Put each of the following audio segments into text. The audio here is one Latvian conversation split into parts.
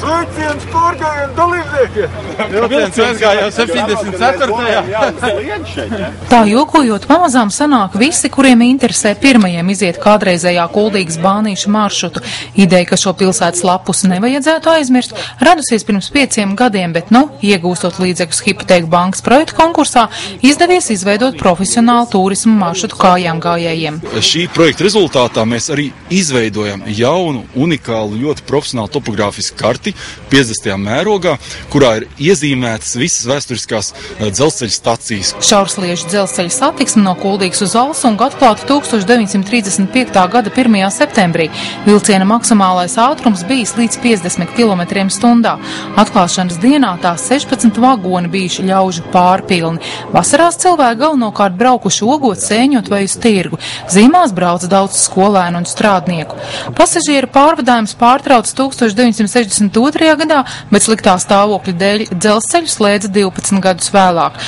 Sveiciens pārgājienu dalībniekiem! Vilciens aizgāja jau 74. Tā jokojot, pamazām sanāk visi, kuriem interesē pirmajiem iziet kādreizējā Kuldīgas bānīša maršrutu. Ideja, ka šo pilsētas lapus nevajadzētu aizmirst, radusies pirms 5 gadiem, bet, iegūstot līdzekļus Hipotēku bankas projektu konkursā, izdevies izveidot profesionālu turismu maršrutu kājām gājējiem. Šī projekta rezultātā mēs arī izveidojam jaunu, unikālu, ļoti profesionālu topogrāfisku karti 50. mērogā, kurā ir iezīmētas visas vēsturiskās dzelzceļa stacijas. Šaursliežu dzelzceļa satiksme no Kuldīgas uz Alsungu atklāta 1935. gada 1. septembrī. Vilciena maksimālais ātrums bijis līdz 50 km/h. Atklāšanas dienā tās 16 vagoni bijuši ļaužu pārpilni. Vasarās cilvēki galvenokārt braukuši ogot, sēņot vai uz tirgu. Zīmās brauc daudz skolēnu un strādnieku. Pasažieru pārvadājums pārtrauc 1962. gadā, bet sliktā stāvokļa dēļ dzelzceļu slēdza 12 gadus vēlāk.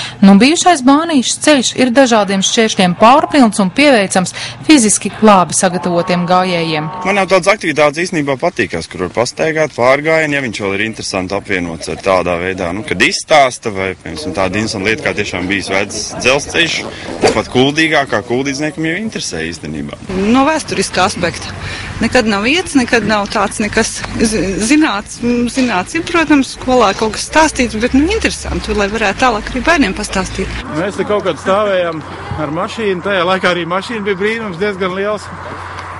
Bijušais bānīšas ceļš ir dažādiem šķēršļiem pārpilns un pieveicams fiziski labi sagatavotiem gājējiem. Man jau daudz aktivitātes īstenībā patīkās, kur var pastaigāt pārgājienu, ja viņš vēl ir interesanti apvienots ar tādā veidā, kad izstāsta, vai, piemēram, tāda interesanta lieta, kā tiešām bijis vecs dzelzceļš, tāpat Kuldīgā, kā kuldīdzniekam jau interesē īstenībā. No vēsturiskā aspekta. Nekad nav vietas, nekad nav tāds nekas zināts, ir, protams, skolā kaut kas stāstīts, bet interesanti, lai varētu tālāk arī bērniem pastāstīt. Mēs te kaut kad stāvējām ar mašīnu, tajā laikā arī mašīna bija brīnums diezgan liels.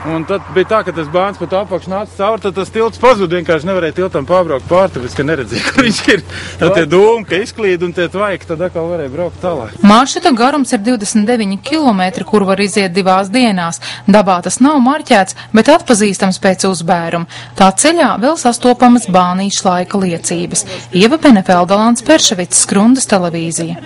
Un tad bija tā, ka tas bāns pat apakš nāca cauri, tad tas tilts pazuda, vienkārši nevarēja tiltam pārbraukt pār, tāpēc, ka neredzēja, kur viņš ir. Tad tie dūmi, ka izklīd un tie tvaiki, tad atkal varēja braukt tālāk. Maršruta garums ir 29 km, kur var iziet 2 dienās. Dabā tas nav marķēts, bet atpazīstams pēc uzbēruma. Tā ceļā vēl sastopamas bānīša laika liecības. Ieva Penefelda, Lants Perševics, Skrundas televīzija.